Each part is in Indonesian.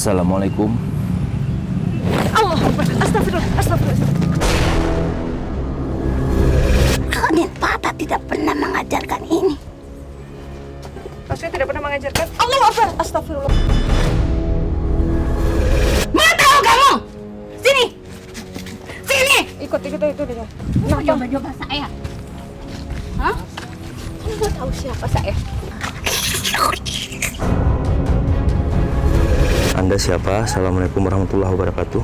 Assalamualaikum. Allah Akbar. Astagfirullah. Astagfirullah. Raden Fata tidak pernah mengajarkan ini. Maksudnya tidak pernah mengajarkan. Allah Akbar. Astagfirullah. Mana tahu kamu? Sini. Sini. Ikut dia. Kenapa coba-coba saya? Hah? Kamu mau tahu siapa saya? Anda siapa? Assalamualaikum warahmatullahi wabarakatuh.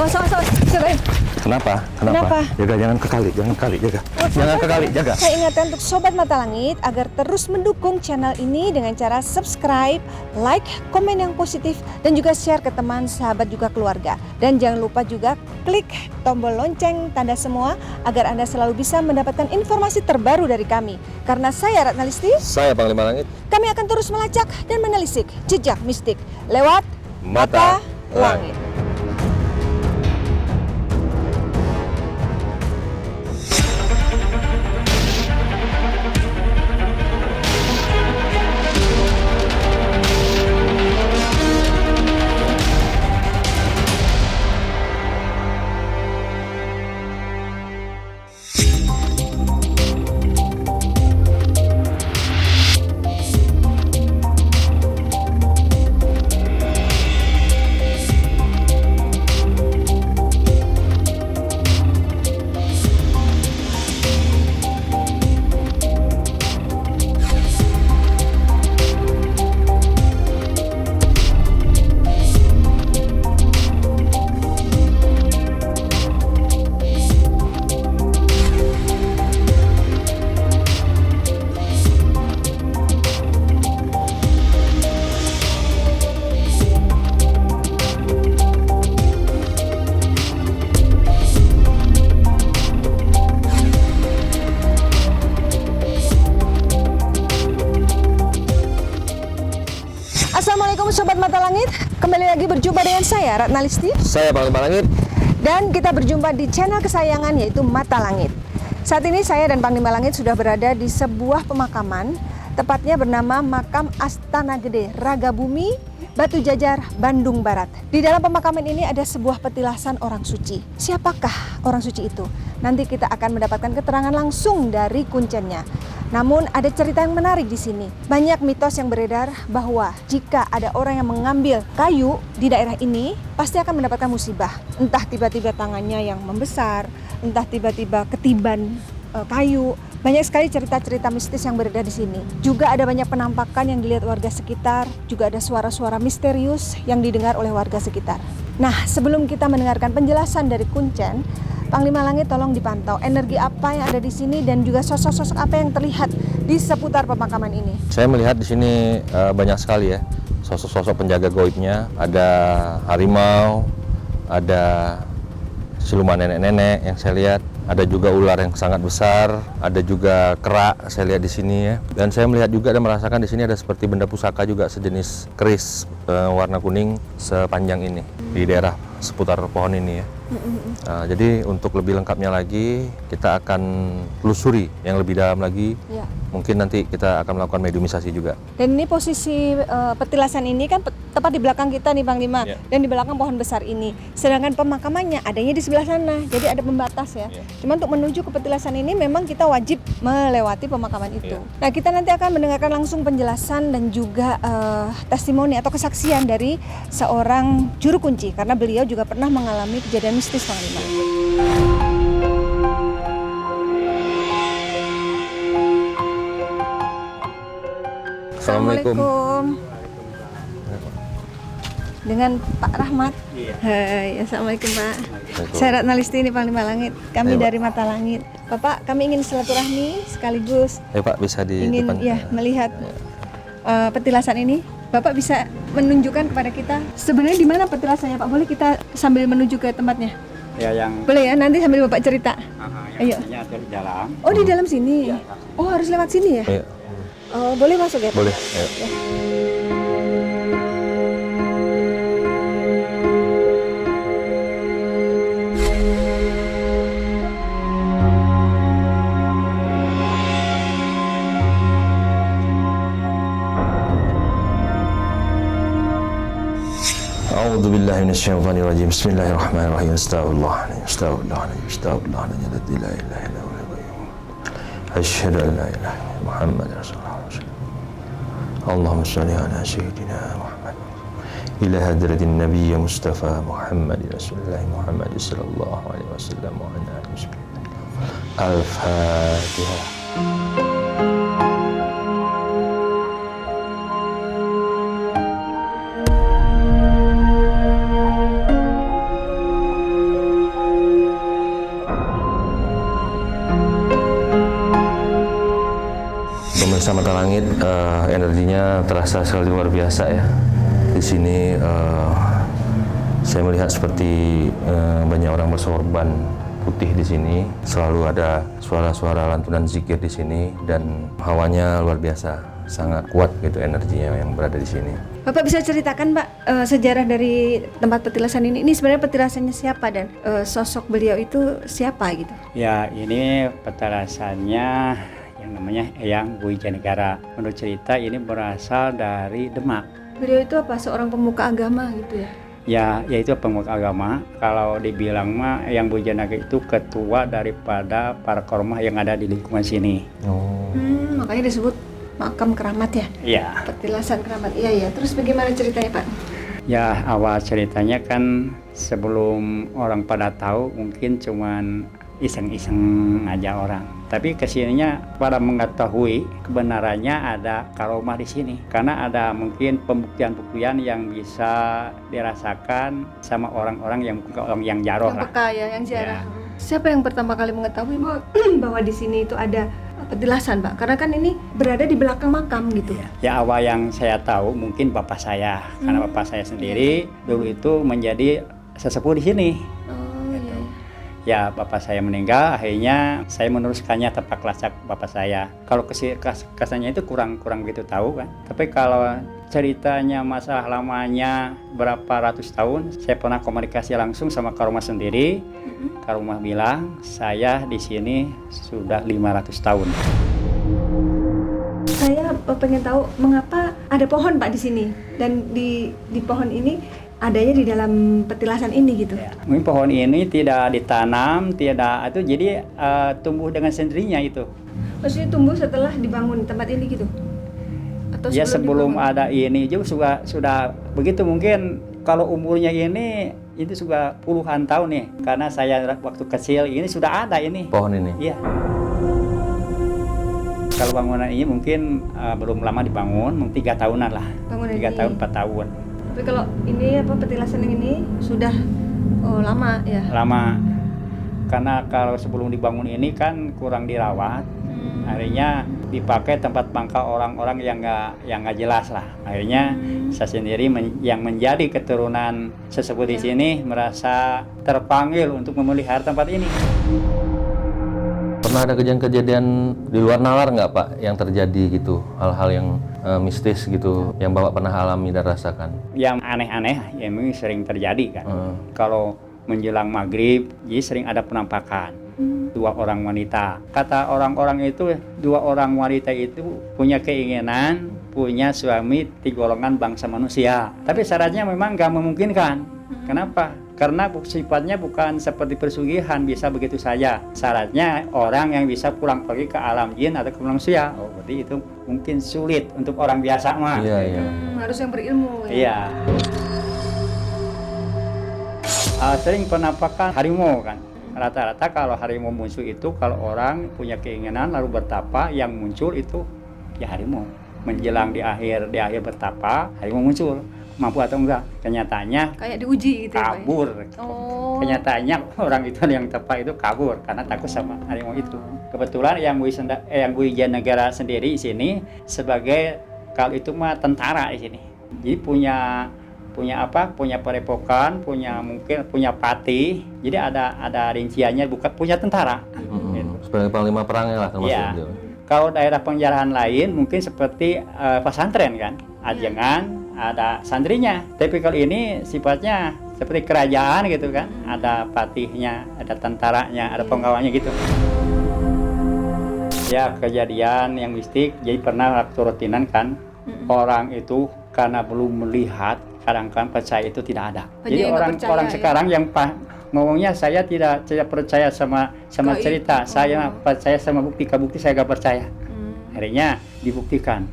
Oh, sama-sama. Siapa? Kenapa? Jaga, jangan ke kali, jaga. Jangan ke kali, jaga. Saya ingatkan untuk Sobat Mata Langit agar terus mendukung channel ini dengan cara subscribe, like, komen yang positif, dan juga share ke teman, sahabat, juga keluarga. Dan jangan lupa juga klik tombol lonceng tanda semua agar Anda selalu bisa mendapatkan informasi terbaru dari kami. Karena saya Ratna Listi, Saya Panglima Langit. kami akan terus melacak dan menelisik jejak mistik lewat Mata Langit. Assalamualaikum Sobat Mata Langit, kembali lagi berjumpa dengan saya Ratna Listi. Saya Panglima Langit. Dan kita berjumpa di channel kesayangan yaitu Mata Langit. Saat ini saya dan Panglima Langit sudah berada di sebuah pemakaman, tepatnya bernama Makam Astana Gede Ragabumi, Batu Jajar, Bandung Barat. Di dalam pemakaman ini ada sebuah petilasan orang suci. Siapakah orang suci itu? Nanti kita akan mendapatkan keterangan langsung dari kuncennya. Namun ada cerita yang menarik di sini. Banyak mitos yang beredar bahwa jika ada orang yang mengambil kayu di daerah ini, pasti akan mendapatkan musibah. Entah tiba-tiba tangannya yang membesar, entah tiba-tiba ketiban kayu. Banyak sekali cerita-cerita mistis yang beredar di sini. Juga ada banyak penampakan yang dilihat warga sekitar. Juga ada suara-suara misterius yang didengar oleh warga sekitar. Nah, sebelum kita mendengarkan penjelasan dari kuncen, Panglima Langit tolong dipantau energi apa yang ada di sini dan juga sosok-sosok apa yang terlihat di seputar pemakaman ini. Saya melihat di sini banyak sekali ya sosok-sosok penjaga gaibnya. Ada harimau, ada siluman nenek-nenek yang saya lihat. Ada juga ular yang sangat besar, ada juga kera saya lihat di sini ya. Dan saya melihat juga dan merasakan di sini ada seperti benda pusaka juga sejenis keris warna kuning sepanjang ini di daerah seputar pohon ini ya. Jadi untuk lebih lengkapnya lagi kita akan telusuri yang lebih dalam lagi. Ya. Mungkin nanti kita akan melakukan mediumisasi juga. Dan ini posisi petilasan ini kan tepat di belakang kita nih Panglima. Ya. Dan di belakang pohon besar ini. Sedangkan pemakamannya adanya di sebelah sana. Jadi ada pembatas ya. Cuma untuk menuju ke petilasan ini memang kita wajib melewati pemakaman itu. Ya. Nah, kita nanti akan mendengarkan langsung penjelasan dan juga testimoni atau kesaksian dari seorang juru kunci karena beliau juga pernah mengalami kejadian mistis Panglima. Assalamualaikum. Dengan Pak Rahmat. Iya. Hai, assalamualaikum Pak. Saya Ratna Listi ini Panglima Langit. Kami Ayo, Pak. dari Mata Langit. Bapak, kami ingin silaturahmi sekaligus Pak bisa di ingin depan. ya melihat petilasan ini. Bapak bisa menunjukkan kepada kita sebenarnya di mana petilasannya Pak? Boleh kita sambil menuju ke tempatnya? Ya yang Boleh ya, nanti sambil Bapak cerita. Ayo. yang ada di dalam. Oh, di dalam sini. Oh, harus lewat sini ya? Ayo, Oh, boleh masuk ya Pak? boleh. Ayo. أعوذ بالله من الشيطان الرجيم. بسم الله الرحمن الرحيم. Astagfirullahaladzim. La ilaha illa huwal qayyum. Asyhadu an la ilaha illallah Muhammadar Rasulullah. Allahumma shalli ala sayyidina Muhammad. Ila hadratin Nabiy Mustafa Muhammad Rasulullah Muhammad sallallahu alaihi wasallam wa ala alihi. Al-Fatihah. Pemirsa Mata Langit, energinya terasa sekali luar biasa ya. Di sini saya melihat seperti banyak orang bersorban putih di sini. Selalu ada suara-suara lantunan zikir di sini dan hawanya luar biasa, sangat kuat gitu energinya yang berada di sini. Bapak bisa ceritakan Pak sejarah dari tempat petilasan ini? Ini sebenarnya petilasannya siapa dan sosok beliau itu siapa gitu? Ya, ini petilasannya yang namanya Eyang Wijanegara. Menurut cerita ini berasal dari Demak. Beliau itu apa? Seorang pemuka agama gitu ya? Ya, yaitu pemuka agama. Kalau dibilang mah Eyang Wijanegara itu ketua daripada para kormah yang ada di lingkungan sini. Makanya disebut makam keramat ya? Iya. Petilasan keramat. Iya. Terus bagaimana ceritanya Pak? Ya, awal ceritanya kan sebelum orang pada tahu mungkin cuman iseng-iseng aja orang. Tapi kesininya pada mengetahui kebenarannya ada karomah di sini. Karena ada mungkin pembuktian-pembuktian yang bisa dirasakan sama orang-orang yang jaroh Yang lah. peka ya, yang ziarah. Ya. Siapa yang pertama kali mengetahui bahwa di sini itu ada petilasan Pak? Karena kan ini berada di belakang makam gitu. Ya, awal yang saya tahu mungkin bapak saya. Karena bapak saya sendiri dulu itu menjadi sesepuh di sini. Ya, bapak saya meninggal, akhirnya saya meneruskannya tapak lasak bapak saya. Kalau kesannya itu kurang gitu tahu kan. Tapi kalau ceritanya masalah lamanya berapa ratus tahun, saya pernah komunikasi langsung sama Karomah sendiri. Karomah bilang, saya di sini sudah 500 tahun. Saya pengen tahu mengapa ada pohon Pak di sini dan di pohon ini adanya di dalam petilasan ini gitu. Ya, mungkin pohon ini tidak ditanam, tidak itu jadi tumbuh dengan sendirinya itu. Maksudnya tumbuh setelah dibangun tempat ini gitu? Atau Ya sebelum dibangun? ada ini juga sudah begitu. Mungkin kalau umurnya ini itu sudah puluhan tahun nih. Karena saya waktu kecil ini sudah ada ini. Pohon ini? Iya. Kalau bangunan ini mungkin belum lama dibangun, mungkin 3 tahunan lah. Bangunan 3 ini. tahun, 4 tahun. Tapi kalau ini petilasan yang ini sudah lama ya? Lama. Karena kalau sebelum dibangun ini kan kurang dirawat. Akhirnya dipakai tempat pangkal orang-orang yang nggak jelas lah. Akhirnya saya sendiri yang menjadi keturunan sesepuh di sini merasa terpanggil untuk memelihara tempat ini. Pernah ada kejadian-kejadian di luar nalar nggak Pak yang terjadi gitu, hal-hal yang mistis gitu yang Bapak pernah alami dan rasakan? Yang aneh-aneh ya memang sering terjadi kan. Kalau menjelang maghrib, jadi sering ada penampakan 2 orang wanita. Kata orang-orang itu 2 orang wanita itu punya keinginan punya suami di golongan bangsa manusia. Tapi syaratnya memang nggak memungkinkan. Kenapa? Karena sifatnya bukan seperti pesugihan bisa begitu saja. Syaratnya orang yang bisa pulang pergi ke alam jin atau ke manusia. Oh, berarti itu mungkin sulit untuk orang biasa mah. Iya. Harus yang berilmu ya? Iya. Sering penampakan harimau kan. Rata-rata kalau harimau muncul itu kalau orang punya keinginan lalu bertapa, yang muncul itu ya harimau. Menjelang di akhir bertapa, harimau muncul. Mampu atau enggak? Kenyataannya Kayak diuji gitu kabur. ya Pak? Oh. Kenyataannya orang itu yang tepat itu kabur karena takut sama harimau itu. Kebetulan Eyang Wijanegara sendiri di sini sebagai kalau itu mah tentara di sini. Jadi punya padepokan, punya pati. Jadi ada rinciannya bukan punya tentara. Gitu. Sebagai panglima perangnya lah termasuk Ya. dia. Kalau daerah penjarahan lain mungkin seperti pesantren kan, ajengan ada santrinya. Tapi kalau ini sifatnya seperti kerajaan gitu kan, ada patihnya, ada tentaranya, ada pengawalnya gitu. Ya kejadian yang mistik, jadi pernah waktu rutinan kan, orang itu karena belum melihat kadang-kadang percaya itu tidak ada. Jadi Jadi nggak orang percaya, orang ya? sekarang yang ngomongnya saya tidak percaya sama Gaib. cerita, saya Oh. percaya sama bukti, bukti saya nggak percaya. Akhirnya dibuktikan.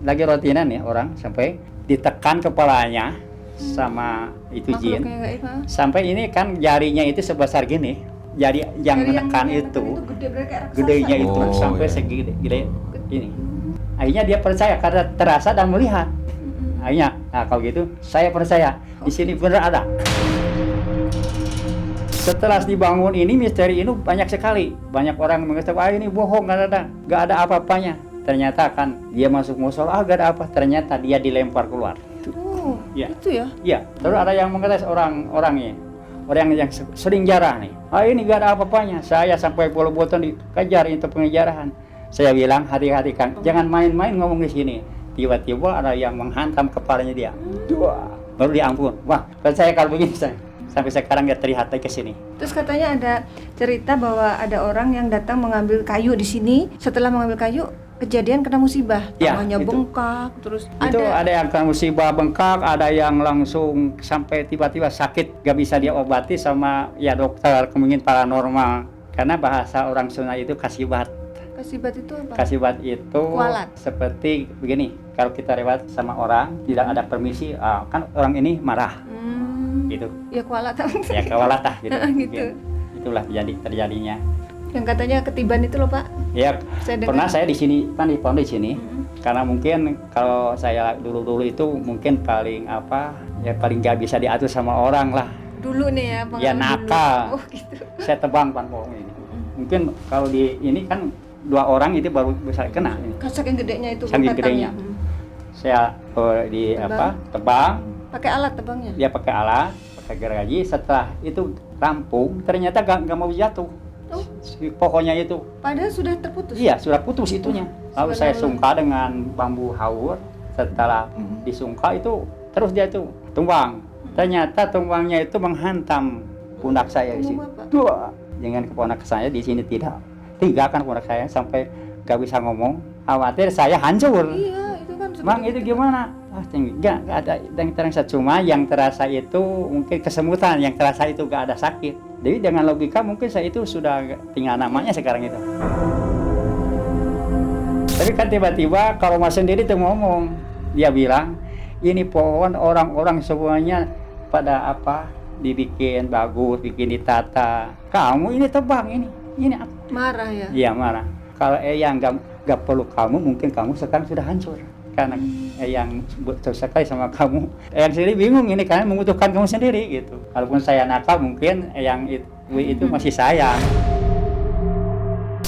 Lagi rutinan ya orang sampai ditekan kepalanya sama itu jin. Makhluknya gaib, ha? Sampai ini kan jarinya itu sebesar gini. Jari yang Dari menekan yang itu, gede, berarti kayak raksasa. gedenya itu Oh, sampai iya. segede gede ini. Akhirnya dia percaya karena terasa dan melihat. Akhirnya, nah kalau gitu saya percaya di sini benar ada. Setelah dibangun ini misteri ini banyak sekali. Banyak orang mengatakan ini bohong, nggak ada apa-apanya. Ternyata kan dia masuk musola, nggak ada apa. Ternyata dia dilempar keluar. Oh, Ya. itu ya. Iya. Terus ada yang mengatakan orang yang sering jarah nih. Ini nggak ada apa-apanya. Saya sampai bolo-boton dikejar itu pengejaran. Saya bilang hati-hati Kang, jangan main-main ngomong di sini. Tiba-tiba ada yang menghantam kepalanya dia. Wah, baru diampun. Wah, percaya kalau begini saya. Sampai sekarang dia terlihat lagi ke sini. Terus katanya ada cerita bahwa ada orang yang datang mengambil kayu di sini. Setelah mengambil kayu, kejadian kena musibah. Ya, Tangannya itu. bengkak, terus Itu ada yang kena musibah bengkak, ada yang langsung sampai tiba-tiba sakit, gak bisa dia obati sama ya dokter, kemungkinan paranormal. Karena bahasa orang Sunda itu kasibat. kasibat itu apa? Kasibat itu Kualat. seperti begini, kalau kita lewat sama orang, tidak ada permisi, kan orang ini marah, gitu. Ya kualat. Ya kawalatah gitu. Gitu. Itulah terjadinya. Yang katanya ketiban itu loh Pak. Ya, Saya dengar. pernah saya di sini, kan di pondok di sini. Karena mungkin kalau saya dulu itu mungkin paling gak bisa diatur sama orang lah. Dulu nih ya, Ya pengalaman nakal. dulu. Oh gitu. Saya tebang pohon ini. Mungkin kalau di ini kan 2 orang itu baru bisa kena. Ini. Saking gedenya itu Saking batangnya. gedenya. Saya tebang. Pakai alat tebangnya. Dia pakai alat, pakai gergaji. Setelah itu rampung, ternyata gak mau jatuh. Oh. Si pohonnya itu. Padahal sudah terputus. Iya, sudah putus itunya. Lalu saya Subhanallah. sungka dengan bambu haur. Setelah disungka itu terus dia itu tumbang. Ternyata tumbangnya itu menghantam pundak saya di sini. Tumbang apa? Dua. Dengan keponakan saya di sini tidak. Tinggalkan pundak saya sampai gak bisa ngomong. Khawatir saya hancur. Iya, itu kan Mang itu gimana? Enggak ada yang terasa, cuma yang terasa itu mungkin kesemutan, yang terasa itu gak ada sakit. Jadi dengan logika mungkin saya itu sudah tinggal namanya sekarang itu. Tapi kan tiba-tiba kalau Mas sendiri tuh ngomong, dia bilang ini pohon orang-orang semuanya pada dibikin bagus, bikin ditata. Kamu ini tebang ini apa? marah ya. Iya marah. Kalau Eyang gak perlu kamu, mungkin kamu sekarang sudah hancur. Karena Eyang betul sekali sama kamu. Eyang sendiri bingung ini karena membutuhkan kamu sendiri gitu. Walaupun saya nakal, mungkin Eyang itu masih sayang.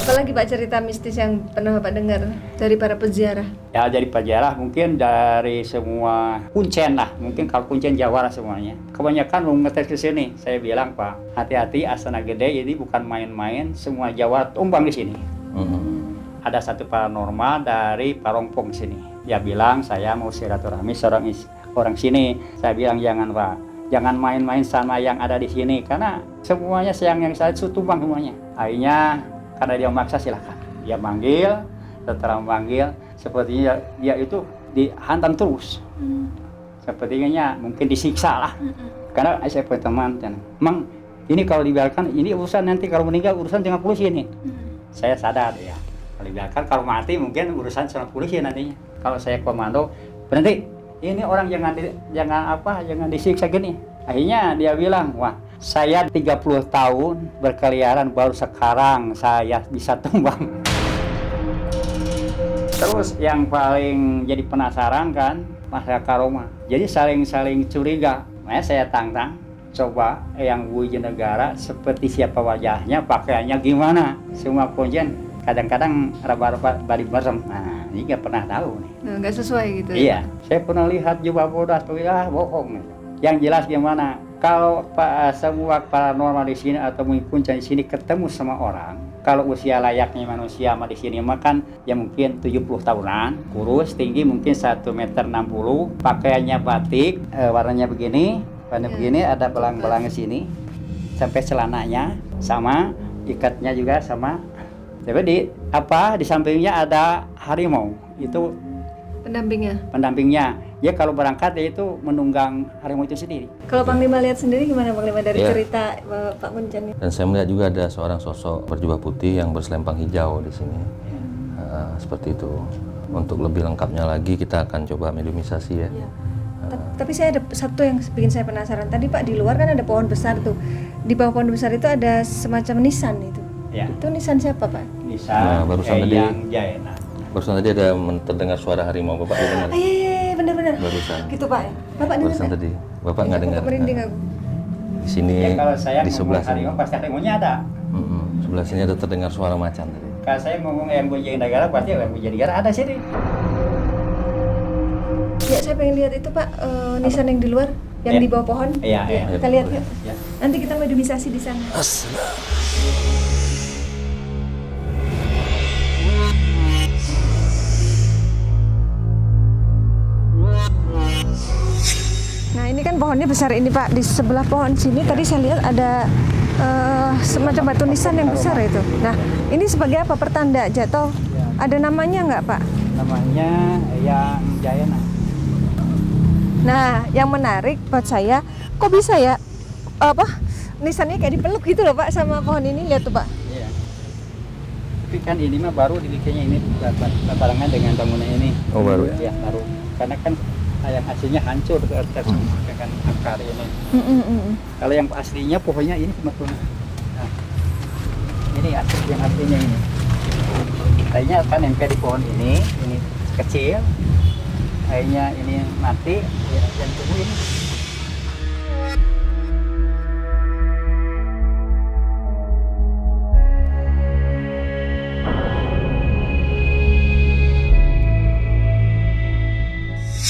Apalagi Pak cerita mistis yang pernah Bapak dengar dari para peziarah? Ya dari peziarah mungkin dari semua kuncen lah. Mungkin kalau kuncen Jawara semuanya. Kebanyakan mau ngetes ke sini. Saya bilang Pak, hati-hati Astana Gede ini bukan main-main. Semua Jawara tumbang di sini. Ada satu paranormal dari Parongpong sini. Dia bilang saya mau silaturahmi orang sini. Saya bilang jangan Pak, jangan main-main sama yang ada di sini karena semuanya yang saya tumbang semuanya. Akhirnya karena dia memaksa silakan. Dia manggil, setelah memanggil sepertinya dia itu dihantam terus. Sepertinya mungkin disiksa lah. Karena saya punya teman, Mang ini kalau dibiarkan ini urusan nanti kalau meninggal urusan dengan polisi ini. Saya sadar ya. Kalau dibiarkan kalau mati mungkin urusan sama polisi nantinya. Kalau saya komando berhenti. Ini orang jangan disiksa gini. Akhirnya dia bilang, wah saya 30 tahun berkeliaran baru sekarang saya bisa tumbang. Terus yang paling jadi penasaran kan masyarakat Karoma. Jadi saling curiga. Makanya saya tantang coba yang Wuji Negara seperti siapa wajahnya, pakaiannya gimana. Semua kuncian kadang-kadang raba-raba bari merem. Nah, ini nggak pernah tahu nih. Nah, nggak sesuai gitu. Iya, saya pernah lihat jubah bodas tuh ya bohong. Yang jelas gimana? Kalau semua paranormal di sini atau mungkin di sini ketemu sama orang, kalau usia layaknya manusia di sini makan ya mungkin 70 tahunan, kurus, tinggi mungkin 1,60 meter, pakaiannya batik, warnanya begini, ada belang-belang di sini, sampai celananya sama, ikatnya juga sama. Tapi di sampingnya ada harimau, itu pendampingnya. Ya kalau berangkat dia itu menunggang harimau itu sendiri. Kalau Panglima lihat sendiri gimana Panglima dari Iya. cerita Pak Muncan ini? Dan saya melihat juga ada seorang sosok berjubah putih yang berselempang hijau di sini. Seperti itu. Untuk lebih lengkapnya lagi kita akan coba mediumisasi ya. Tapi saya ada satu yang bikin saya penasaran. Tadi Pak di luar kan ada pohon besar tuh. Di bawah pohon besar itu ada semacam nisan itu. Ya. Itu nisan siapa Pak? Nisa barusan tadi- yang Jaena. Barusan tadi ada terdengar suara harimau, Bapak dengar? Iya benar-benar. Barusan. Gitu Pak. Bapak dengar Barusan nggak? tadi. Bapak nggak dengar? Merinding aku. Di sini, Ya kalau saya di sebelah ngomong sini. harimau pasti harimaunya ada. Sebelah sini ada terdengar suara macan tadi. Kalau saya ngomong yang Bujang Negara pasti yang Bujang Negara ada sini. Ya saya pengen lihat itu Pak nisan yang di luar, yang Ya. di bawah pohon. Iya, Ya, iya. kita lihat yuk. Ya. Nanti kita mediumisasi di sana. Nah ini kan pohonnya besar ini Pak. Di sebelah pohon sini tadi saya lihat ada semacam batu nisan yang besar itu. Nah ini sebagai apa? Pertanda jatuh. Ada namanya nggak Pak? Namanya yang Jaena. Nah yang menarik buat saya, kok bisa ya apa nisannya kayak dipeluk gitu loh Pak sama pohon ini. Lihat tuh Pak. Iya. Tapi kan ini mah baru dibikinnya ini barengan dengan bangunan ini. Oh, baru ya? Iya, baru. Karena kan yang aslinya hancur dengan akar ini. Kalau yang aslinya pohonnya ini sebetulnya. Nah, ini yang aslinya ini. Kayaknya kan nempel di pohon ini kecil. Kayaknya ini mati, ya, dan tumbuh ini.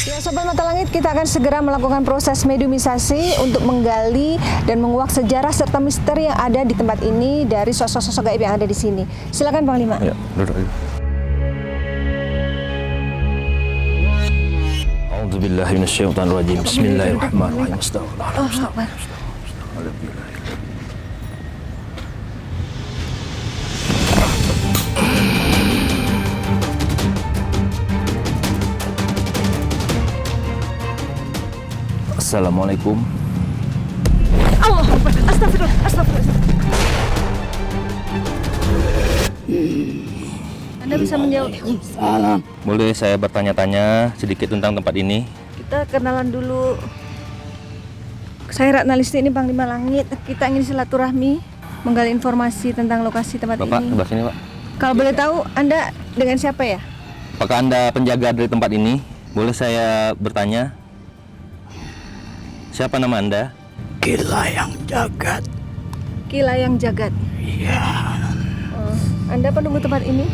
Ya Sobat Mata Langit, kita akan segera melakukan proses mediumisasi untuk menggali dan menguak sejarah serta misteri yang ada di tempat ini dari sosok-sosok gaib yang ada di sini. Silakan Panglima. Ya, duduk aja. A'udzubillahi minasyaitonirrajim. Bismillahirrahmanirrahim. Astagfirullahaladzim. Assalamualaikum. Allah, astagfirullah, astagfirullah. Anda bisa menjawab. Boleh saya bertanya-tanya sedikit tentang tempat ini? Kita kenalan dulu. Saya Ratna Listi, ini Panglima Langit. Kita ingin silaturahmi, menggali informasi tentang lokasi tempat Bapak, ini. sebelah sini, Pak. Kalau boleh tahu, Anda dengan siapa ya? Apakah Anda penjaga dari tempat ini? Boleh saya bertanya? Siapa nama Anda? Kilayang Jagat. Kilayang Jagat. Iya, Oh, Anda penunggu tempat ini?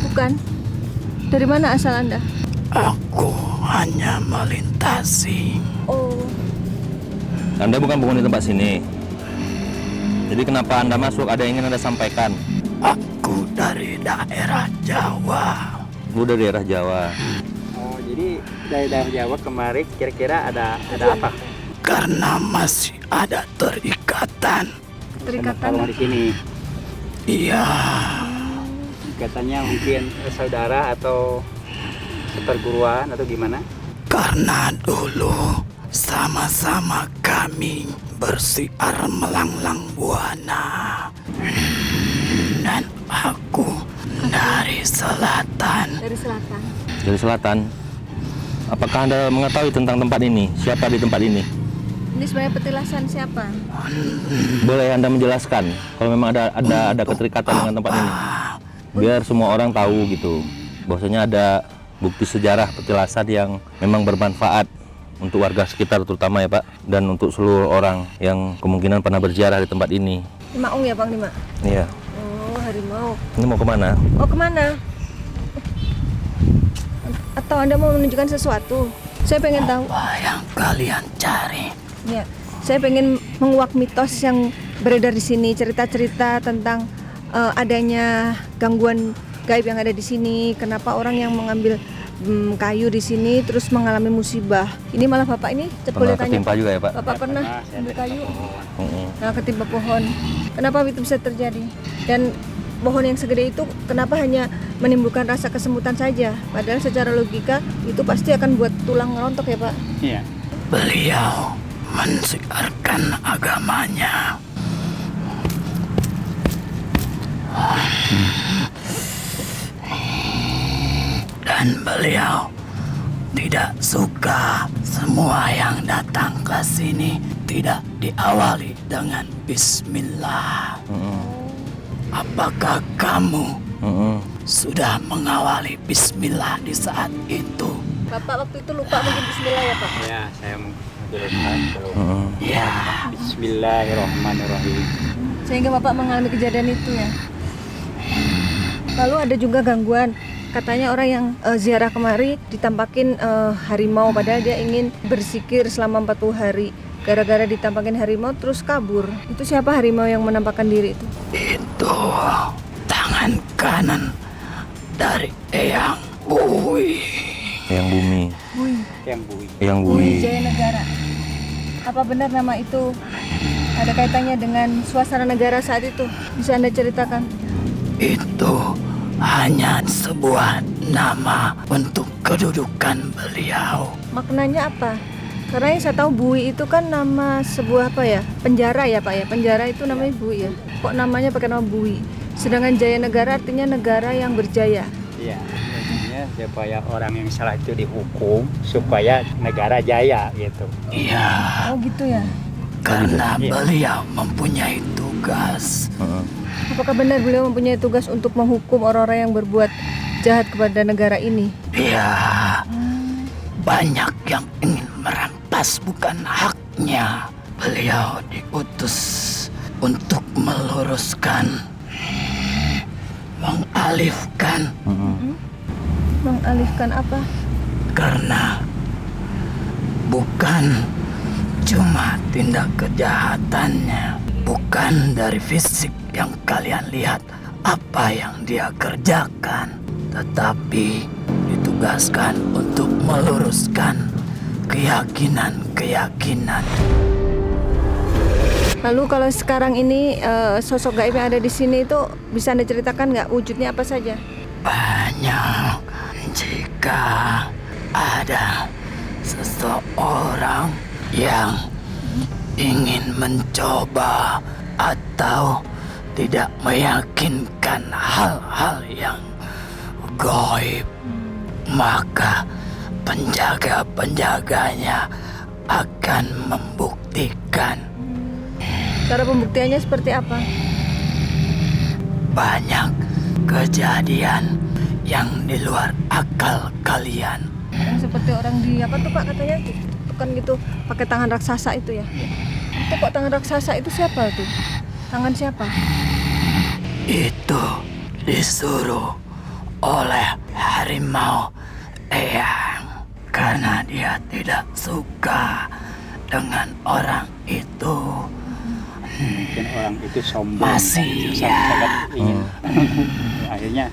Bukan. Dari mana asal Anda? aku hanya melintasi. Oh, Anda bukan penghuni tempat sini. Jadi kenapa Anda masuk? Ada yang ingin Anda sampaikan? Aku dari daerah Jawa. Bu dari daerah Jawa. Oh, jadi dari daerah Jawa kemarin kira-kira ada apa? Karena masih ada terikatan. terikatan. Di sini. Iya, Katanya mungkin saudara atau perguruan atau gimana? karena dulu sama-sama kami bersiar melanglang buana. Dan aku dari selatan. Dari selatan. Dari selatan. Apakah Anda mengetahui tentang tempat ini? Siapa di tempat ini? Ini sebenarnya petilasan siapa? Boleh Anda menjelaskan kalau memang ada keterikatan dengan tempat ini? Biar semua orang tahu gitu. Bahwasanya ada bukti sejarah petilasan yang memang bermanfaat untuk warga sekitar terutama ya Pak, dan untuk seluruh orang yang kemungkinan pernah berziarah di tempat ini. Maung ya Panglima? Iya. Oh, harimau. Ini mau kemana? Oh, kemana? Atau Anda mau menunjukkan sesuatu? Saya pengen tahu. Apa yang kalian cari? Ya, saya pengen menguak mitos yang beredar di sini, cerita-cerita tentang adanya gangguan gaib yang ada di sini. Kenapa orang yang mengambil kayu di sini terus mengalami musibah? Ini malah Bapak ini boleh Pernah tanya. ketimpa juga ya Pak? Bapak pernah ambil kayu? Mm-mm. Nah, ketimpa pohon. Kenapa itu bisa terjadi? Dan pohon yang segede itu kenapa hanya menimbulkan rasa kesemutan saja? Padahal secara logika itu pasti akan buat tulang rontok ya Pak. Iya. Beliau mensiarkan agamanya. Dan beliau tidak suka semua yang datang ke sini tidak diawali dengan bismillah. Apakah kamu sudah mengawali bismillah di saat itu? Bapak waktu itu lupa mungkin bismillah ya Pak? Ya, saya belum. Ya, Bismillahirrahmanirrahim. Sehingga Bapak mengalami kejadian itu ya. Lalu ada juga gangguan. Katanya orang yang ziarah kemari ditampakin harimau padahal dia ingin bersikir selama 40 hari. Gara-gara ditampakin harimau terus kabur. Itu siapa harimau yang menampakkan diri itu? itu tangan kanan dari Eyang Bui. Yang bumi, Yang bui. yang Bui bui. Jaya Negara. Apa benar nama itu ada kaitannya dengan suasana negara saat itu? Bisa Anda ceritakan? Itu hanya sebuah nama untuk kedudukan beliau. Maknanya apa? Karena yang saya tahu Bui itu kan nama sebuah apa ya? Penjara ya Pak ya? Penjara itu namanya Bui ya? Kok namanya pakai nama Bui? Sedangkan Jaya Negara artinya negara yang berjaya. Iya. Maksudnya supaya orang yang salah itu dihukum supaya negara jaya gitu. Iya, Oh gitu ya? karena Iya. beliau mempunyai tugas. Apakah benar beliau mempunyai tugas untuk menghukum orang-orang yang berbuat jahat kepada negara ini? Iya, banyak yang ingin merampas bukan haknya. Beliau diutus untuk meluruskan, mengalihkan, Mengalihkan apa? karena bukan cuma tindak kejahatannya, bukan dari fisik yang kalian lihat apa yang dia kerjakan, tetapi ditugaskan untuk meluruskan keyakinan-keyakinan. Lalu kalau sekarang ini sosok gaib yang ada di sini itu bisa Anda ceritakan nggak wujudnya apa saja? Banyak. Jika ada seseorang yang ingin mencoba atau tidak meyakinkan hal-hal yang gaib, maka penjaga-penjaganya akan membuktikan. Cara pembuktiannya seperti apa? Banyak kejadian yang di luar akal kalian. Yang seperti orang di apa tuh Pak katanya? Itu kan gitu pakai tangan raksasa itu ya? Itu kok tangan raksasa itu siapa tuh? Tangan siapa? Itu disuruh oleh harimau Eyang karena dia tidak suka dengan orang itu. Mungkin orang itu sombong. Masih ya. Sangat ingin. Akhirnya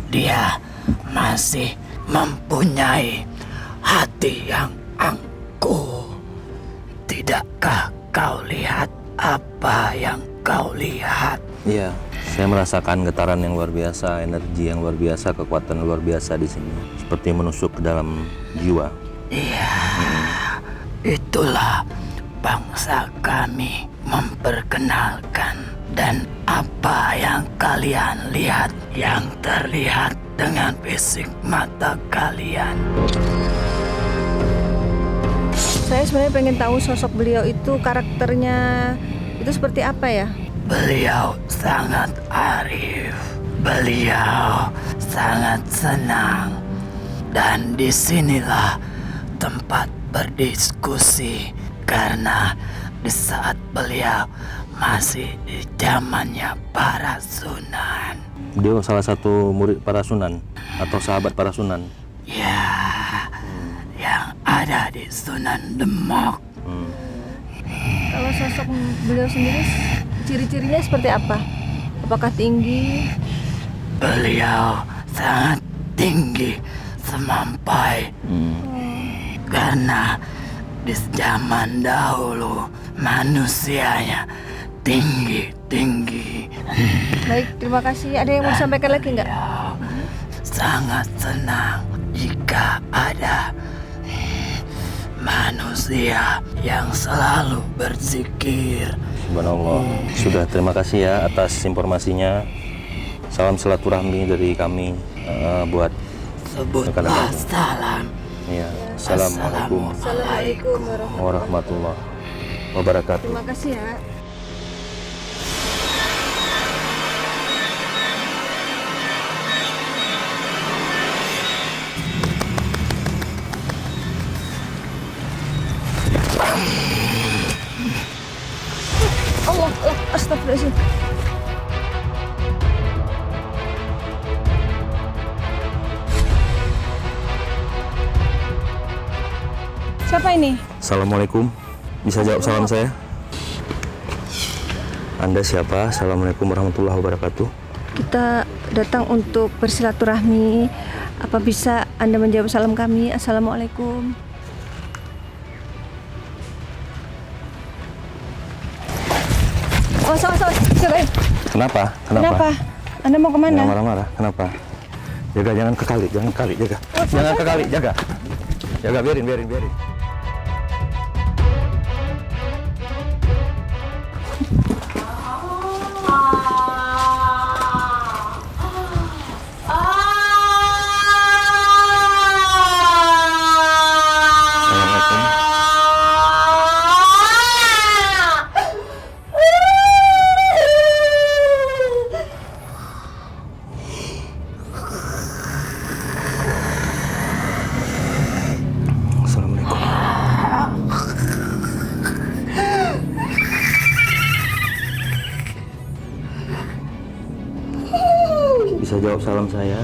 Dia masih mempunyai hati yang angkuh. Tidakkah kau lihat apa yang kau lihat? Iya, saya merasakan getaran yang luar biasa, energi yang luar biasa, kekuatan luar biasa di sini, seperti menusuk ke dalam jiwa. Iya, itulah bangsa kami memperkenalkan. Dan apa yang kalian lihat, yang terlihat dengan fisik mata kalian. Saya sebenarnya pengen tahu sosok beliau itu karakternya itu seperti apa ya? Beliau sangat arif, beliau sangat senang, dan disinilah tempat berdiskusi karena di saat beliau masih di zamannya para sunan. Dia salah satu murid para sunan atau sahabat para sunan. Ya, yang ada di Sunan Demak. Kalau sosok beliau sendiri ciri-cirinya seperti apa? Apakah tinggi? Beliau sangat tinggi semampai karena di zaman dahulu manusianya tinggi-tinggi. Baik, terima kasih. Ada yang mau disampaikan lagi nggak? Sangat senang jika ada manusia yang selalu berzikir. Subhanallah. Sudah, terima kasih ya atas informasinya. Salam silaturahmi dari kami buat Sebutlah salam. ya. Assalamualaikum Assalamualaikum warahmatullahi wabarakatuh. Terima kasih ya. Allah, astagfirullahaladzim. Siapa ini? Assalamualaikum. Bisa jawab salam saya? Anda siapa? Assalamualaikum warahmatullahi wabarakatuh. Kita datang untuk bersilaturahmi. Apa bisa Anda menjawab salam kami? Assalamualaikum. Awas. Jagain. Kenapa? Kenapa? Anda mau kemana? Jangan marah-marah. Kenapa? Jaga, jangan ke kali, jaga. Jangan ke kali, jaga. Jaga, biarin. Assalamualaikum. Assalamualaikum. Bisa jawab salam saya?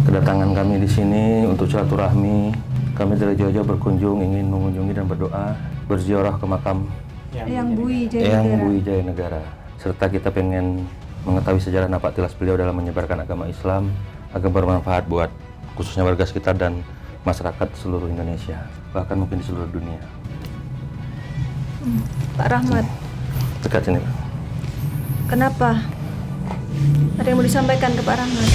Kedatangan kami di sini untuk silaturahmi. Kami dari jauh-jauh berkunjung, ingin mengunjungi dan berdoa, berziarah ke makam Yang Bui Eyang Jayanegara. Bui Jayanegara. Serta kita pengen mengetahui sejarah napak tilas beliau dalam menyebarkan agama Islam agar bermanfaat buat khususnya warga sekitar dan masyarakat seluruh Indonesia, bahkan mungkin di seluruh dunia. Pak Rahmat, Dekat sini. kenapa? Ada yang mau disampaikan ke Pak Rahmat?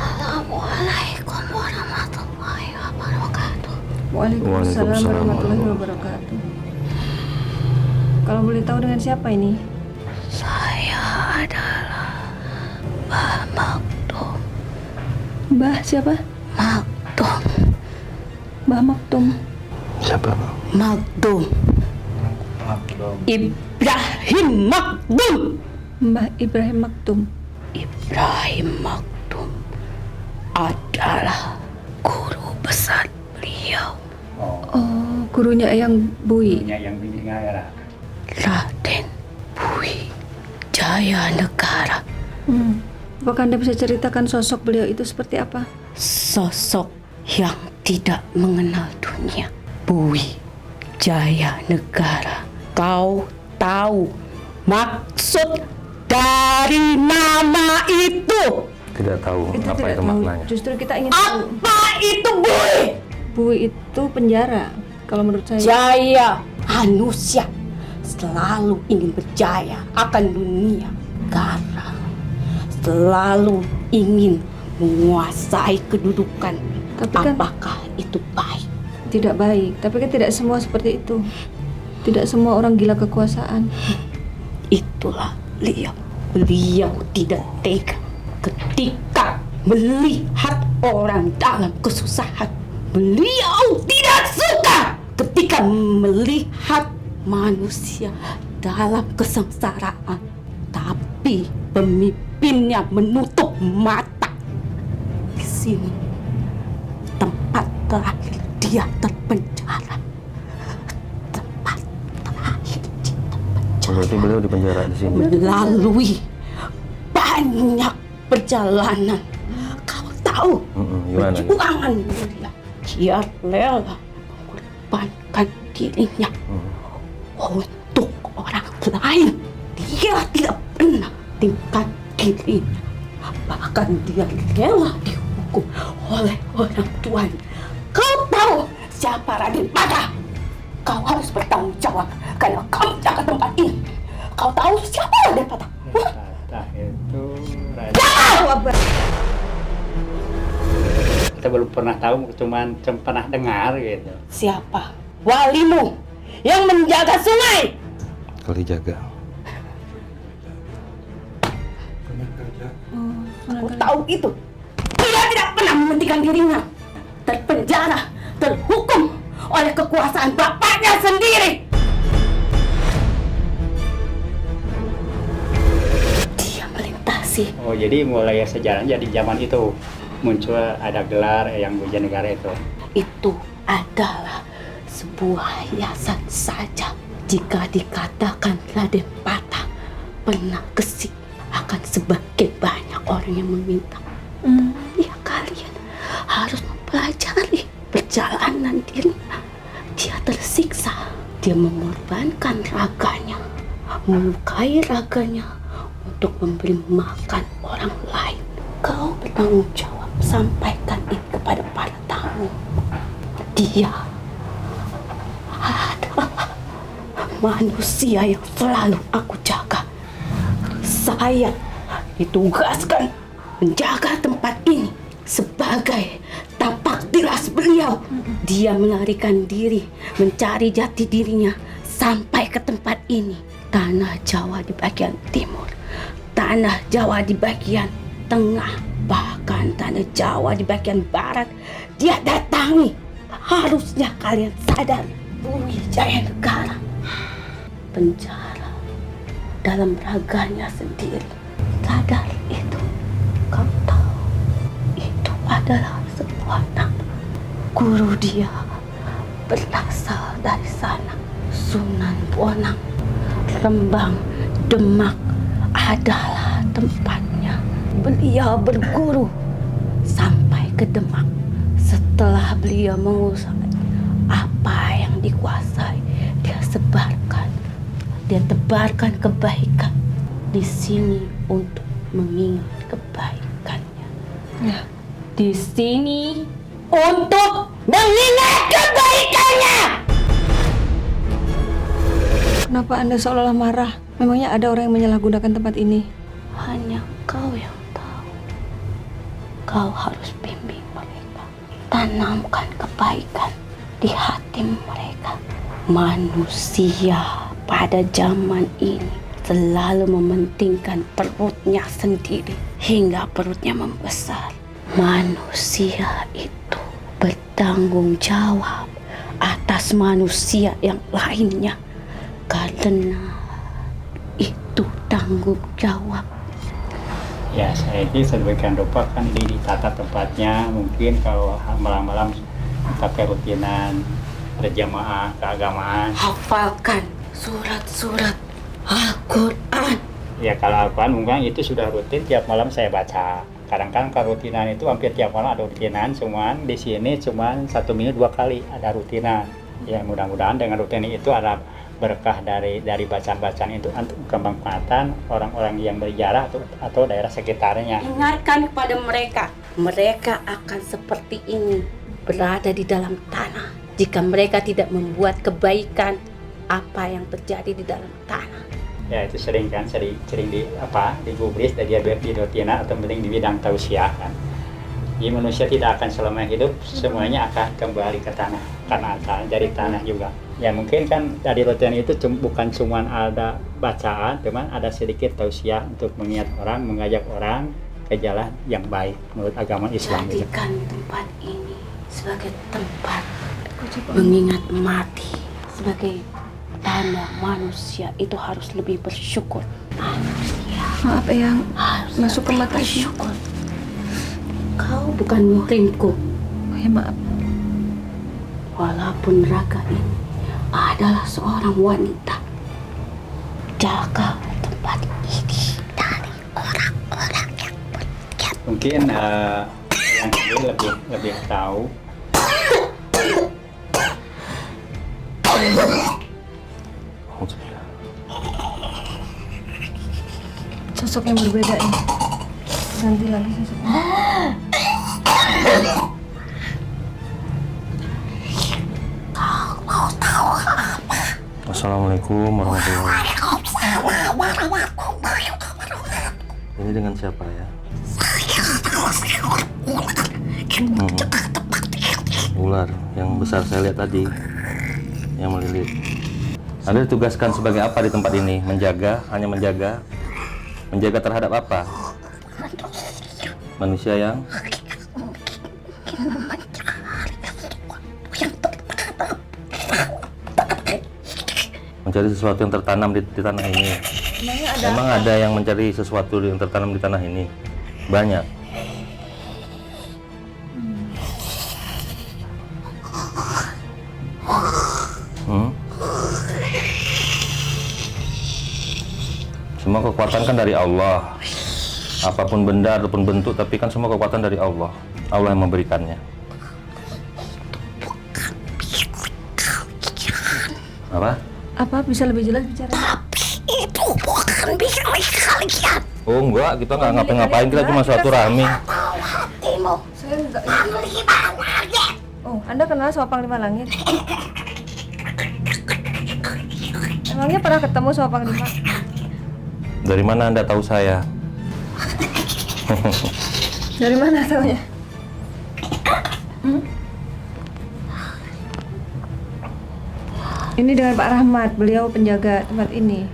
Assalamualaikum warahmatullahi wabarakatuh. Waalaikumsalam warahmatullahi wabarakatuh. Kalau boleh tahu dengan siapa ini? Saya adalah Mbah Maktum. Mbah siapa? Maktum. Mbah Maktum. Siapa? Maktum. Ibrahim Maktum. Mbah Ibrahim Maktum. Ibrahim Maktum adalah guru besar beliau, Oh, gurunya Eyang Bui. Yang bimbing saya lah. Raden Bui Jayanegara. Apakah Anda bisa ceritakan sosok beliau itu seperti apa? Sosok yang tidak mengenal dunia. Bui Jayanegara. Kau tahu maksud dari nama itu? Tidak tahu Kita apa tidak itu tahu. maknanya. Justru kita ingin tahu. Apa itu Bui? Bui itu penjara. Kalau menurut saya. Jaya manusia selalu ingin berjaya akan dunia. Karena selalu ingin menguasai kedudukan. Tapi kan- Apakah itu baik? Tidak baik. Tapi kan tidak semua seperti itu. Tidak semua orang gila kekuasaan. Itulah beliau. Beliau tidak tega ketika melihat orang dalam kesusahan. Beliau tidak suka ketika melihat manusia dalam kesengsaraan. Tapi pemimpinnya menutup mata. sini. Tempat terakhir dia terpenjara. Tempat terakhir dia terpenjara. Berarti beliau di penjara di sini. Melalui banyak perjalanan. Kau tahu Gimana nih? perjuangan dia. Dia rela mengorbankan dirinya untuk orang lain. Dia tidak pernah tingkat dirinya. Bahkan dia rela dihukum oleh orang tuanya. Kau tahu siapa Raden Patah? Kau harus bertanggung jawab karena kau jaga tempat ini. Kau tahu siapa Raden Patah? Patah itu kita belum pernah tahu, cuman pernah dengar gitu. Siapa? Walimu yang menjaga sungai. Kali jaga. Aku tahu itu. Dia tidak pernah mementingkan dirinya. Terpenjara, terhukum oleh kekuasaan bapaknya sendiri. Dia melintasi. Oh, jadi mulai sejarah jadi zaman itu muncul ada gelar yang Puja Negara itu. Itu adalah sebuah hiasan saja. Jika dikatakan Raden Patah pernah gesit, akan semakin banyak orang yang meminta. Ya kalian harus mempelajari perjalanan dirinya. Dia tersiksa, dia mengorbankan raganya, melukai raganya untuk memberi makan orang lain. Kau bertanggung jawab, sampaikan ini kepada para tamu. Dia adalah manusia yang selalu aku jaga. Saya ditugaskan menjaga tempat ini sebagai tapak tilas beliau. Dia melarikan diri, mencari jati dirinya sampai ke tempat ini. Tanah Jawa di bagian timur, tanah Jawa di bagian tengah, bahkan tanah Jawa di bagian barat dia datangi. Harusnya kalian sadar, Wijaya Negara penjara dalam raganya sendiri. Sadar itu. Kau tahu itu adalah sebuah nama. Guru dia berasal dari sana. Sunan Bonang, Rembang, Demak adalah tempatnya. Beliau berguru sampai ke Demak. Setelah beliau menguasai apa yang dikuasai, dia sebarkan, dia tebarkan kebaikan di sini untuk mengingat kebaikannya. Ya. Di sini untuk mengingat kebaikannya. Kenapa Anda seolah-olah marah? Memangnya ada orang yang menyalahgunakan tempat ini? Hanya kau yang tahu. Kau harus bimbing mereka. Tanamkan kebaikan di hati mereka. Manusia pada zaman ini selalu mementingkan perutnya sendiri hingga perutnya membesar. Manusia itu bertanggung jawab atas manusia yang lainnya karena itu tanggung jawab. Ya, saya ini sedemikian rupa kan ditata tempatnya. Mungkin kalau malam-malam pakai rutinan berjamaah keagamaan. Hafalkan surat-surat Al-Quran. Ya, kalau Al-Quran mungkin itu sudah rutin tiap malam saya baca. Kadang-kadang kalau rutinan itu hampir tiap malam ada rutinan, cuman di sini cuman 1 minggu 2 kali ada rutinan. Ya, mudah-mudahan dengan rutin itu ada berkah dari bacaan-bacaan itu untuk kemanfaatan orang-orang yang berjarah atau daerah sekitarnya. Ingatkan kepada mereka, mereka akan seperti ini berada di dalam tanah jika mereka tidak membuat kebaikan apa yang terjadi di dalam tanah. Ya, itu sering digubris dan dia di rutina atau penting di bidang tausiah kan. Jadi manusia tidak akan selama hidup semuanya akan kembali ke tanah karena asal dari tanah juga. Ya mungkin kan dari rutin itu bukan cuma ada bacaan, cuman ada sedikit tausiah untuk mengingat orang, mengajak orang ke jalan yang baik menurut agama Islam. Jadikan tempat ini sebagai tempat mengingat mati, sebagai tanda manusia itu harus lebih bersyukur. Manusia Maaf yang harus masuk ke lebih mata bersyukur. Kau bukan muhrimku. Oh ya maaf. Walaupun Raga ini adalah seorang wanita, jaga tempat ini dari orang-orang yang berniat. Mungkin yang ini lebih tahu. Sosok yang berbeda ini. Ganti lagi sosoknya. Assalamualaikum warahmatullahi wabarakatuh. Ini dengan siapa ya? Ular yang besar saya lihat tadi, yang melilit. Anda ditugaskan sebagai apa di tempat ini? Menjaga, hanya menjaga. Menjaga terhadap apa? Manusia yang mencari sesuatu yang tertanam di tanah ini. Memang ada yang mencari sesuatu yang tertanam di tanah ini? Banyak. Semua kekuatan kan dari Allah. Apapun benda ataupun bentuk, tapi kan semua kekuatan dari Allah. Allah yang memberikannya. Apa? Apa bisa lebih jelas bicara? Itu bukan milik kalian. Oh enggak, kita nggak ngapa-ngapain, kita cuma silaturahmi. Hatimu. Saya enggak. Panglima Langit. Oh, Anda kenal sama Panglima Langit? Emangnya pernah ketemu sama Panglima? Dari mana Anda tahu saya? Dari mana taunya? Ini dengan Pak Rahmat, beliau penjaga tempat ini,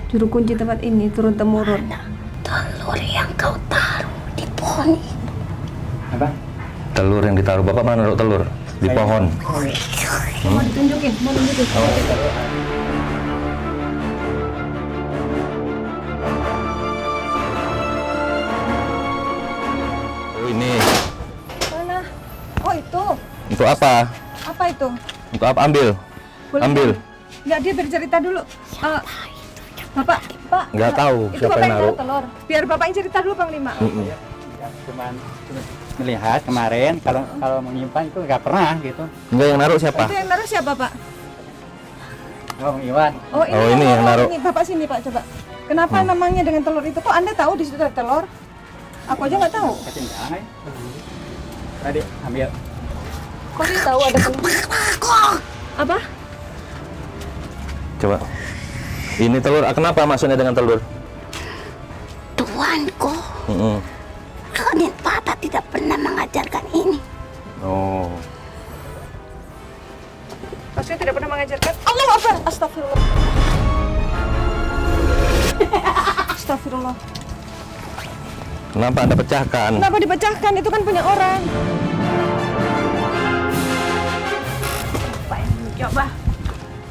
juru kunci tempat ini, turun temurun. Telur yang kau taruh di pohon itu. Apa? Telur yang ditaruh, Bapak mana naruh telur? Di pohon. Mau ditunjukin, mau tunjukin. Oh ini, Mana? Oh itu, untuk apa? apa itu? Untuk apa? Ambil. Boleh Ambil. Nggak, dia bercerita dulu. Bapak, Pak. Nggak tahu Itu siapa Bapak yang yang naruh. telur. Biar Bapak yang cerita dulu, Panglima. Cuman melihat kemarin kalau menyimpan itu nggak pernah gitu. Enggak, yang naruh siapa? Itu yang naruh siapa, Pak? Oh, Iwan. Oh ini, Oh, ini yang naruh. Ini, Bapak sini, Pak, coba. Kenapa namanya dengan telur itu? Kok Anda tahu di situ ada telur? Aku aja nggak tahu. Ketinggalan. Tadi ambil. Kok dia tahu ada telur? Apa? Coba. Ini telur, kenapa maksudnya dengan telur? Tuanku, Mm-mm. Raden Fata tidak pernah mengajarkan ini. Oh. Maksudnya tidak pernah mengajarkan. Allah Akbar. Astagfirullah. Astagfirullah. Kenapa Anda pecahkan? Kenapa dipecahkan? Itu kan punya orang. Apa yang mencoba?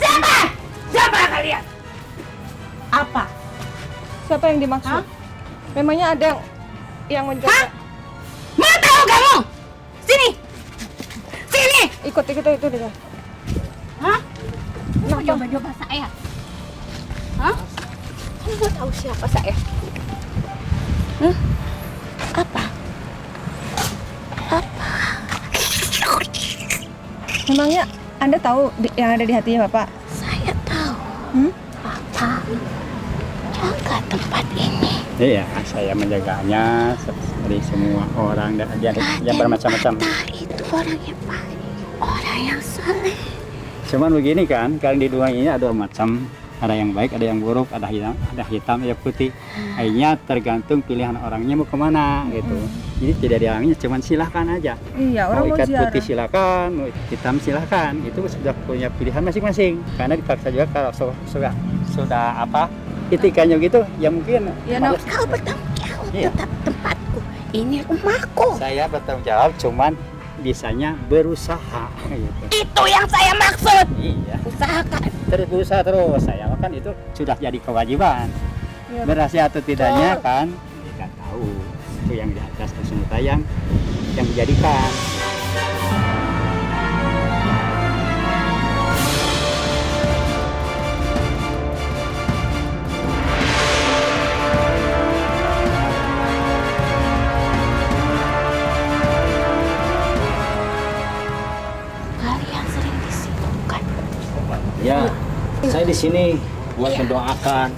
Siapa? Siapa kalian? Apa? Siapa yang dimaksud? Memangnya ada yang menjaga? Mau tahu kamu? Sini! Sini! Ikut itu dia. Hah? Kamu coba-coba saya? Hah? Kamu mau tahu siapa saya? Apa? Memangnya Anda tahu yang ada di hatinya Bapak? Saya tahu. Apa? Jaga tempat ini. Iya, saya menjaganya dari semua orang dan yang bermacam-macam. Itu orang yang baik, orang yang saleh. Cuman begini kan, kalau di dunia ini ada macam, ada yang baik, ada yang buruk, ada hitam, ada putih. Akhirnya tergantung pilihan orangnya mau kemana gitu. Jadi tidak dialangnya, cuman silahkan aja. Iya, orang Mau mau ikat ziarah. putih silakan, mau hitam silakan. Itu sudah punya pilihan masing-masing. Karena dipaksa juga kalau sudah apa etikanya gitu, ya mungkin. Ya, males. Kau bertanggung jawab Iya. tetap tempatku. Ini rumahku. Saya bertanggung jawab, cuman bisanya berusaha gitu. Itu yang saya maksud. Iya. Usahakan. Terus berusaha terus, saya kan itu sudah jadi kewajiban. Iya. Berhasil atau tidaknya kan tidak tahu. itu yang di atas semut yang dijadikan. Kalian sering di situ kan? Ya, saya di sini buat mendoakan,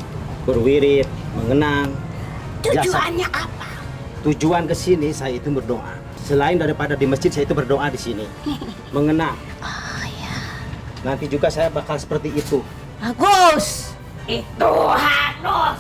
berwirid, mengenang. Tujuannya apa? Tujuan ke sini saya itu berdoa. Selain daripada di masjid, saya itu berdoa di sini. Mengenang. Oh ya. Nanti juga saya bakal seperti itu. Bagus. Itu harus.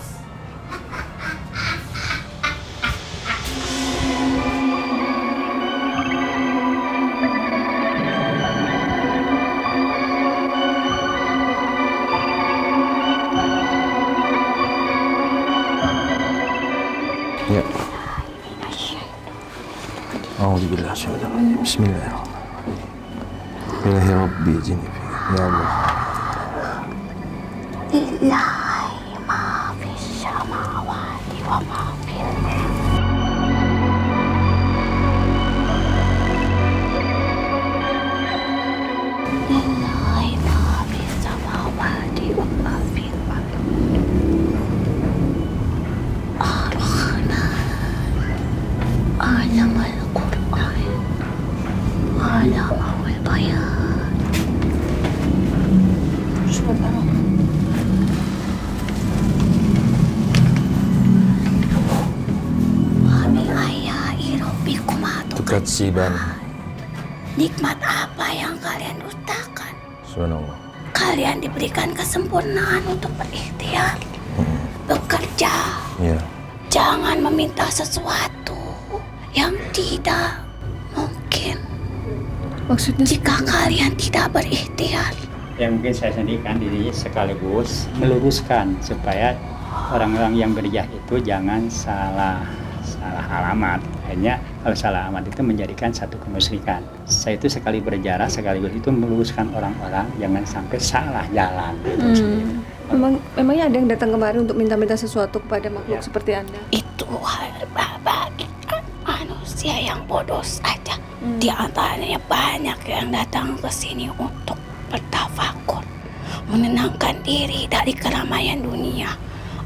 Ya. Alhamdulillah. Bismillahirrahmanirrahim. Ilahi Rabbi jini ya Allah. Lillahi ma fis samawati wa ma fil Lillahi ma fis samawati wa ma fil Alamal Qur'an Alamal bayan. Ketsiban. Nikmat apa yang kalian dustakan? Subhanallah. Kalian diberikan kesempurnaan untuk berikhtiar, bekerja. Ya. Jangan meminta sesuatu yang tidak mungkin. Maksudnya Jika kalian tidak berikhtiar, Yang mungkin saya sendirikan diri sekaligus meluruskan supaya orang-orang yang berjah itu jangan salah alamat. Hanya kalau salah alamat itu menjadikan satu kemusyrikan. Saya itu sekali berjarah sekaligus itu meluruskan orang-orang jangan sampai salah jalan. memangnya ada yang datang kemari untuk minta-minta sesuatu kepada makhluk Ya. seperti Anda? itu bagi manusia yang bodoh saja. Di antaranya banyak yang datang ke sini untuk bertafakur, menenangkan diri dari keramaian dunia.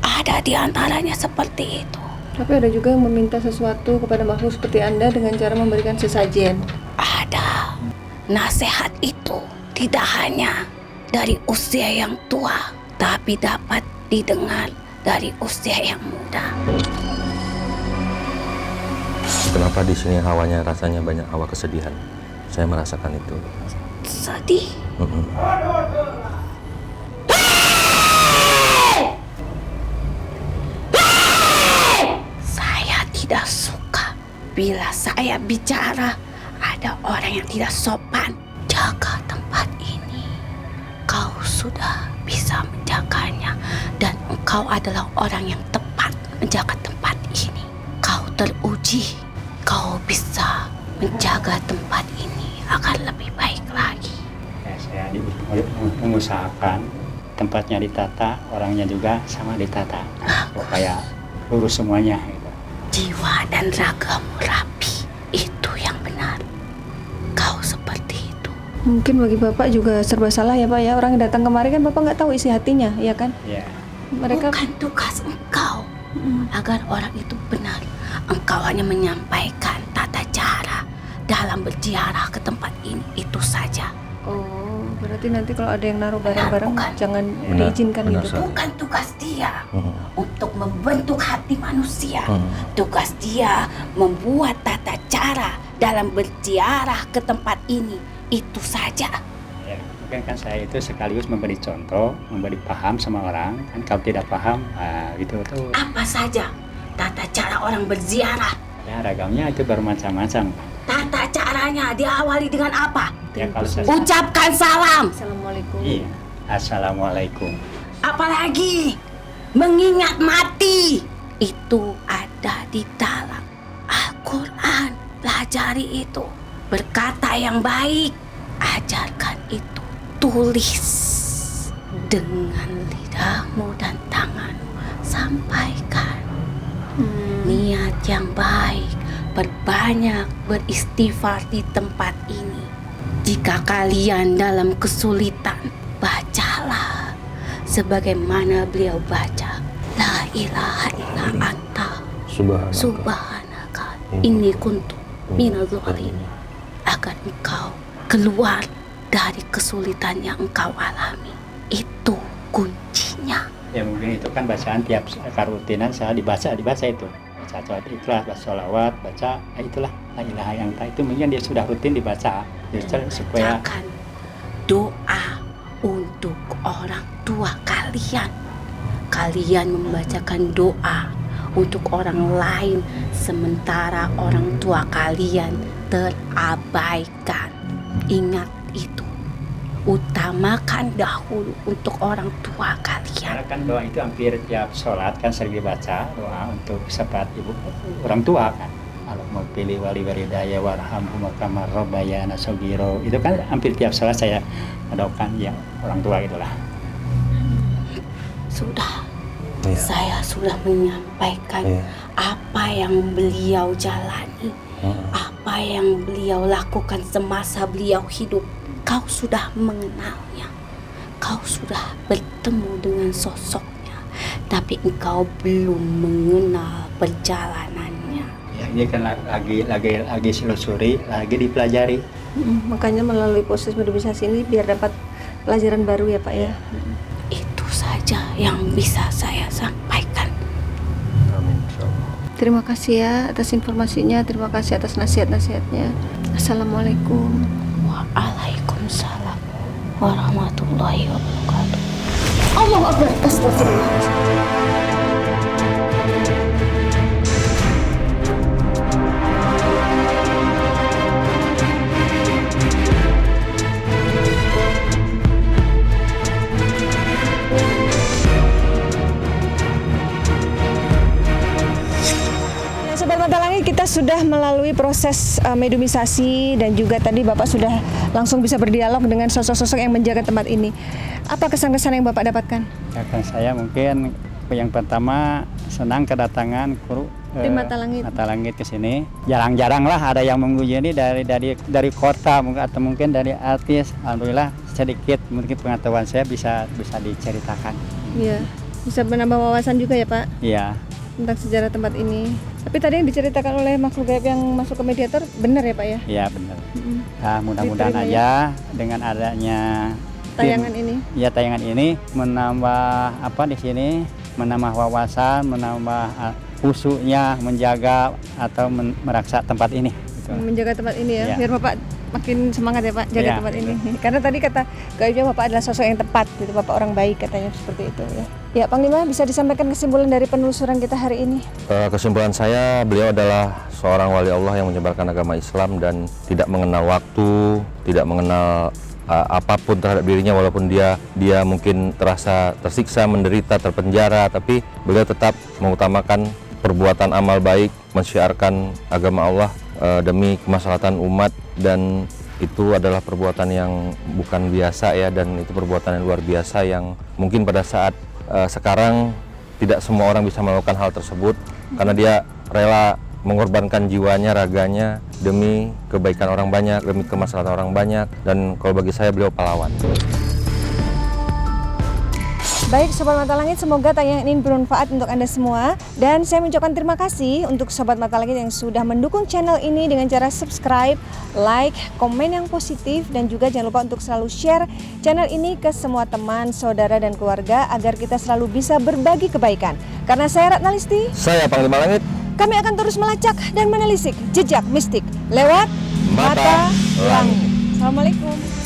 Ada di antaranya seperti itu. Tapi ada juga yang meminta sesuatu kepada makhluk seperti Anda dengan cara memberikan sesajen. Ada. Nasihat itu tidak hanya dari usia yang tua, tapi dapat didengar dari usia yang muda. Kenapa di sini hawanya rasanya banyak hawa kesedihan? Saya merasakan itu. Sedih. Saya tidak suka bila saya bicara ada orang yang tidak sopan. Jaga tempat ini. Kau sudah bisa menjaganya dan engkau adalah orang yang tepat menjaga tempat ini. Kau teruji. Kau bisa menjaga tempat ini agar lebih baik lagi. Ya, saya mengusahakan tempatnya ditata, orangnya juga sama ditata supaya lurus semuanya gitu. Jiwa dan ragamu rapi, itu yang benar. Kau seperti itu. Mungkin bagi Bapak juga serba salah ya Pak ya. Orang yang datang kemari kan Bapak nggak tahu isi hatinya, ya kan? Ya, Mereka Bukan tugas engkau agar orang itu benar. Engkau hanya menyampaikan tata cara dalam berziarah ke tempat ini, itu saja. Oh, berarti nanti kalau ada yang naruh barang-barang Bukan. jangan Benar, diizinkan benar, gitu. Sar. Bukan tugas dia untuk membentuk hati manusia. Tugas dia membuat tata cara dalam berziarah ke tempat ini, itu saja. ya, mungkin kan saya itu sekaligus memberi contoh, memberi paham sama orang. Kan kalau tidak paham, gitu tuh. Apa saja tata cara orang berziarah? Ya, ragamnya itu bermacam-macam. Tata caranya diawali dengan apa? Ya, kalau saya, Ucapkan salam. Assalamualaikum. iya, assalamualaikum. Apalagi mengingat mati. Itu ada di dalam Al-Quran. Pelajari itu. Berkata yang baik. Ajarkan itu. Tulis dengan lidahmu dan tanganmu. Sampaikan. Niat yang baik, berbanyak beristighfar di tempat ini. Jika kalian dalam kesulitan, bacalah sebagaimana beliau baca, La ilaha illa anta subhanaka inni kuntu minadz dzalimin, agar engkau keluar dari kesulitan yang engkau alami. Itu kuncinya. Ya mungkin itu kan bacaan tiap karutinan saya dibaca itu. Baca sholat ikhlas, baca sholawat, baca itulah la ilaha yang itu mungkin dia sudah rutin dibaca. Supaya Bacakan doa untuk orang tua kalian. Kalian membacakan doa untuk orang lain sementara orang tua kalian terabaikan. Ingat itu. Utamakan dahulu untuk orang tua kalian. karena kan doa itu hampir tiap sholat kan sering dibaca doa untuk sifat ibu orang tua kan. Allahumma pilih wali waridaya warhamhum kama rabbayana shaghira. Itu kan hampir tiap sholat saya mendoakan yang orang tua itulah. Sudah. Iya. Saya sudah menyampaikan Iya. apa yang beliau jalani, apa yang beliau lakukan semasa beliau hidup. Kau sudah mengenalnya, kau sudah bertemu dengan sosoknya, tapi engkau belum mengenal perjalanannya. Ya, ini kan lagi selusuri, lagi dipelajari. Makanya melalui proses mediumisasi ini biar dapat pelajaran baru ya Pak ya. Itu saja yang bisa saya sampaikan. Amin. Insyaallah. Terima kasih ya atas informasinya, terima kasih atas nasihat-nasihatnya. Assalamualaikum. Waalaikumsalam warahmatullahi wabarakatuh. Allahu Akbar. Astagfirullah. Sobat Mata Langit, kita sudah melalui proses mediumisasi dan juga tadi Bapak sudah langsung bisa berdialog dengan sosok-sosok yang menjaga tempat ini. Apa kesan-kesan yang Bapak dapatkan? Kakak saya mungkin yang pertama senang kedatangan kru Di Mata Langit. Mata Langit ke sini. Jarang-jarang lah ada yang mengunjungi dari kota mungkin atau mungkin dari artis. Alhamdulillah sedikit mungkin pengetahuan saya bisa diceritakan. Iya, bisa menambah wawasan juga ya Pak Iya. tentang sejarah tempat ini. Tapi tadi yang diceritakan oleh makhluk gaib yang masuk ke mediator benar ya Pak ya? Iya benar. Mm-mm. Nah, mudah-mudahan Diterima aja dengan adanya Tayangan ini. ya tayangan ini menambah apa di sini, menambah wawasan, menambah khususnya menjaga atau meraksa tempat ini. Gitu. Menjaga tempat ini ya, Iya. biar Bapak makin semangat ya Pak jaga Iya, tempat ini. Karena tadi kata gaibnya Bapak adalah sosok yang tepat, gitu Bapak orang baik katanya seperti itu ya. Ya Panglima, bisa disampaikan kesimpulan dari penelusuran kita hari ini? Kesimpulan saya, beliau adalah seorang wali Allah yang menyebarkan agama Islam dan tidak mengenal waktu, tidak mengenal apapun terhadap dirinya, walaupun dia mungkin terasa tersiksa, menderita, terpenjara, tapi beliau tetap mengutamakan perbuatan amal baik, mensyiarkan agama Allah demi kemaslahatan umat, dan itu adalah perbuatan yang bukan biasa ya, dan itu perbuatan yang luar biasa yang mungkin pada saat sekarang tidak semua orang bisa melakukan hal tersebut, karena dia rela mengorbankan jiwanya, raganya demi kebaikan orang banyak, demi kemaslahatan orang banyak, dan kalau bagi saya beliau pahlawan. Baik Sobat Mata Langit, semoga tayangan ini bermanfaat untuk Anda semua. Dan saya mengucapkan terima kasih untuk Sobat Mata Langit yang sudah mendukung channel ini dengan cara subscribe, like, komen yang positif, dan juga jangan lupa untuk selalu share channel ini ke semua teman, saudara, dan keluarga agar kita selalu bisa berbagi kebaikan. Karena saya Ratna Listi, Saya Panglima Langit. kami akan terus melacak dan menelisik jejak mistik lewat Mata Langit. Assalamualaikum.